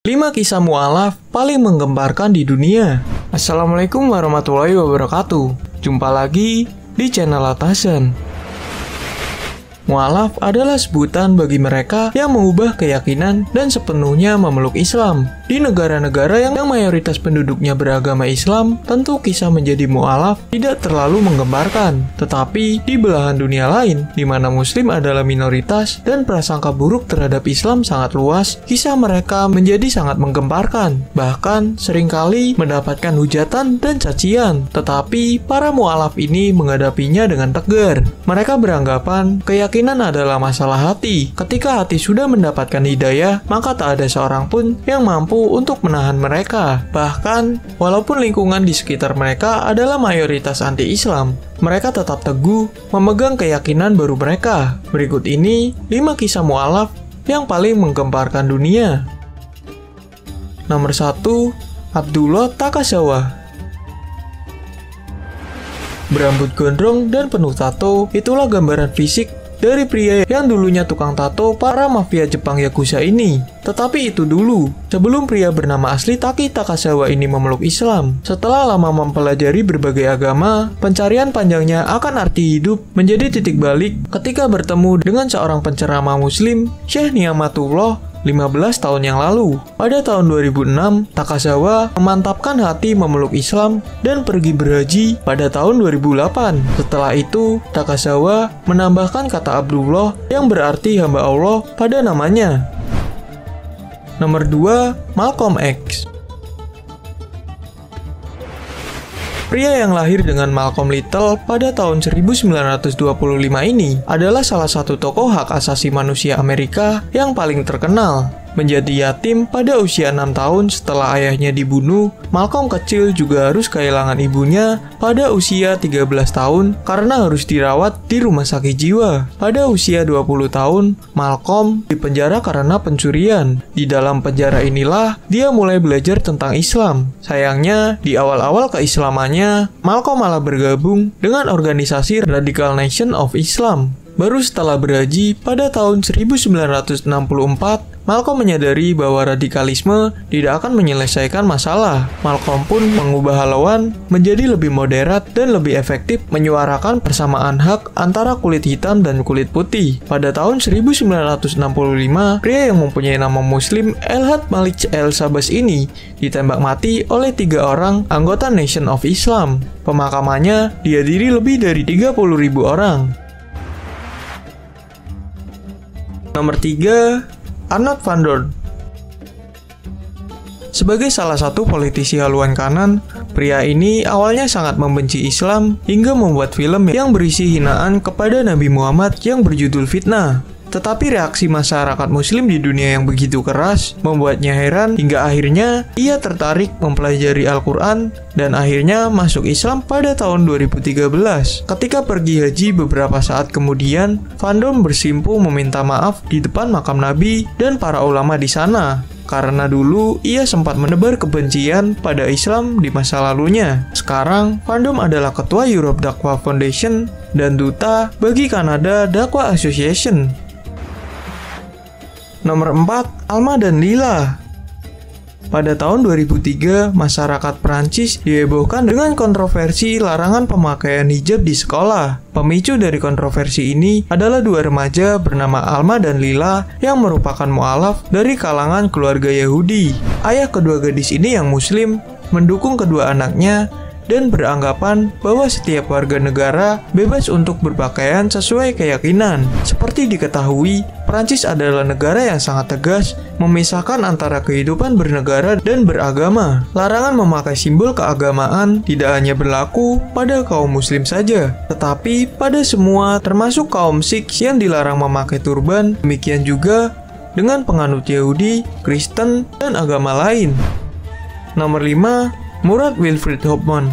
5 kisah mu'alaf paling menggemparkan di dunia. Assalamualaikum warahmatullahi wabarakatuh. Jumpa lagi di channel Atasan. Mu'alaf adalah sebutan bagi mereka yang mengubah keyakinan dan sepenuhnya memeluk Islam. Di negara-negara yang mayoritas penduduknya beragama Islam, tentu kisah menjadi mu'alaf tidak terlalu menggemparkan. Tetapi di belahan dunia lain, di mana Muslim adalah minoritas dan prasangka buruk terhadap Islam sangat luas, kisah mereka menjadi sangat menggemparkan. Bahkan seringkali mendapatkan hujatan dan cacian. Tetapi para mu'alaf ini menghadapinya dengan tegar. Mereka beranggapan keyakinan adalah masalah hati. Ketika hati sudah mendapatkan hidayah, maka tak ada seorang pun yang mampu untuk menahan mereka. Bahkan, walaupun lingkungan di sekitar mereka adalah mayoritas anti-Islam, mereka tetap teguh memegang keyakinan baru mereka. Berikut ini 5 kisah mu'alaf yang paling menggemparkan dunia. Nomor 1, Abdullah Takasawa. Berambut gondrong dan penuh tato, itulah gambaran fisik dari pria yang dulunya tukang tato para mafia Jepang Yakuza ini. Tetapi itu dulu, sebelum pria bernama asli Taki Takasawa ini memeluk Islam. Setelah lama mempelajari berbagai agama, pencarian panjangnya akan arti hidup menjadi titik balik ketika bertemu dengan seorang penceramah Muslim, Syekh Ni'matullah, 15 tahun yang lalu. Pada tahun 2006, Takasawa memantapkan hati memeluk Islam dan pergi berhaji pada tahun 2008. Setelah itu, Takasawa menambahkan kata Abdullah yang berarti hamba Allah pada namanya. Nomor 2, Malcolm X. Pria yang lahir dengan Malcolm Little pada tahun 1925 ini adalah salah satu tokoh hak asasi manusia Amerika yang paling terkenal. Menjadi yatim pada usia 6 tahun setelah ayahnya dibunuh, Malcolm kecil juga harus kehilangan ibunya pada usia 13 tahun karena harus dirawat di rumah sakit jiwa. Pada usia 20 tahun, Malcolm dipenjara karena pencurian. Di dalam penjara inilah dia mulai belajar tentang Islam. Sayangnya, di awal-awal keislamannya, Malcolm malah bergabung dengan organisasi Radical Nation of Islam. Baru setelah berhaji pada tahun 1964, Malcolm menyadari bahwa radikalisme tidak akan menyelesaikan masalah. Malcolm pun mengubah haluan menjadi lebih moderat dan lebih efektif menyuarakan persamaan hak antara kulit hitam dan kulit putih. Pada tahun 1965, pria yang mempunyai nama Muslim Elhad Malik El-Sabas ini ditembak mati oleh 3 orang anggota Nation of Islam. Pemakamannya dihadiri lebih dari 30.000 orang. Nomor 3, Arnold Van Doorn. Sebagai salah satu politisi haluan kanan, pria ini awalnya sangat membenci Islam hingga membuat film yang berisi hinaan kepada Nabi Muhammad yang berjudul Fitnah. Tetapi reaksi masyarakat Muslim di dunia yang begitu keras membuatnya heran hingga akhirnya ia tertarik mempelajari Al-Quran dan akhirnya masuk Islam pada tahun 2013. Ketika pergi haji beberapa saat kemudian, Van Doorn bersimpuh meminta maaf di depan makam Nabi dan para ulama di sana. Karena dulu ia sempat menebar kebencian pada Islam di masa lalunya. Sekarang, Van Doorn adalah ketua Europe Dakwah Foundation dan duta bagi Kanada Dakwah Association. Nomor 4, Alma dan Lila. Pada tahun 2003, masyarakat Prancis dihebohkan dengan kontroversi larangan pemakaian hijab di sekolah. Pemicu dari kontroversi ini adalah 2 remaja bernama Alma dan Lila yang merupakan mu'alaf dari kalangan keluarga Yahudi. Ayah kedua gadis ini yang Muslim mendukung kedua anaknya dan beranggapan bahwa setiap warga negara bebas untuk berpakaian sesuai keyakinan. Seperti diketahui, Prancis adalah negara yang sangat tegas memisahkan antara kehidupan bernegara dan beragama. Larangan memakai simbol keagamaan tidak hanya berlaku pada kaum Muslim saja, tetapi pada semua termasuk kaum Sikh yang dilarang memakai turban, demikian juga dengan penganut Yahudi, Kristen, dan agama lain. Nomor 5, Murad Wilfried Hoffmann.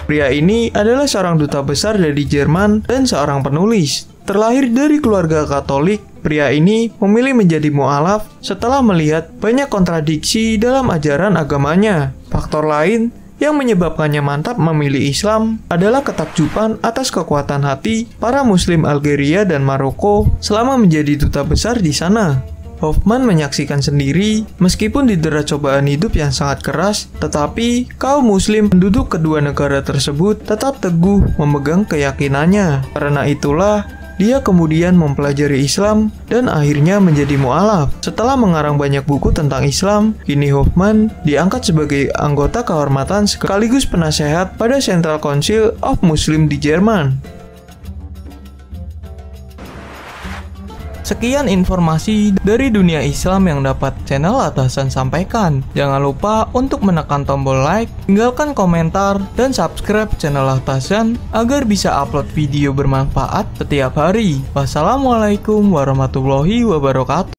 Pria ini adalah seorang duta besar dari Jerman dan seorang penulis. Terlahir dari keluarga Katolik, pria ini memilih menjadi mu'alaf setelah melihat banyak kontradiksi dalam ajaran agamanya. Faktor lain yang menyebabkannya mantap memilih Islam adalah ketakjuban atas kekuatan hati para Muslim Algeria dan Maroko selama menjadi duta besar di sana. Hoffman menyaksikan sendiri, meskipun didera cobaan hidup yang sangat keras, tetapi kaum muslim penduduk kedua negara tersebut tetap teguh memegang keyakinannya. Karena itulah, dia kemudian mempelajari Islam dan akhirnya menjadi mu'alaf. Setelah mengarang banyak buku tentang Islam, kini Hoffman diangkat sebagai anggota kehormatan sekaligus penasehat pada Central Council of Muslim di Jerman. Sekian informasi dari dunia Islam yang dapat channel Atasan sampaikan. Jangan lupa untuk menekan tombol like, tinggalkan komentar, dan subscribe channel Atasan agar bisa upload video bermanfaat setiap hari. Wassalamualaikum warahmatullahi wabarakatuh.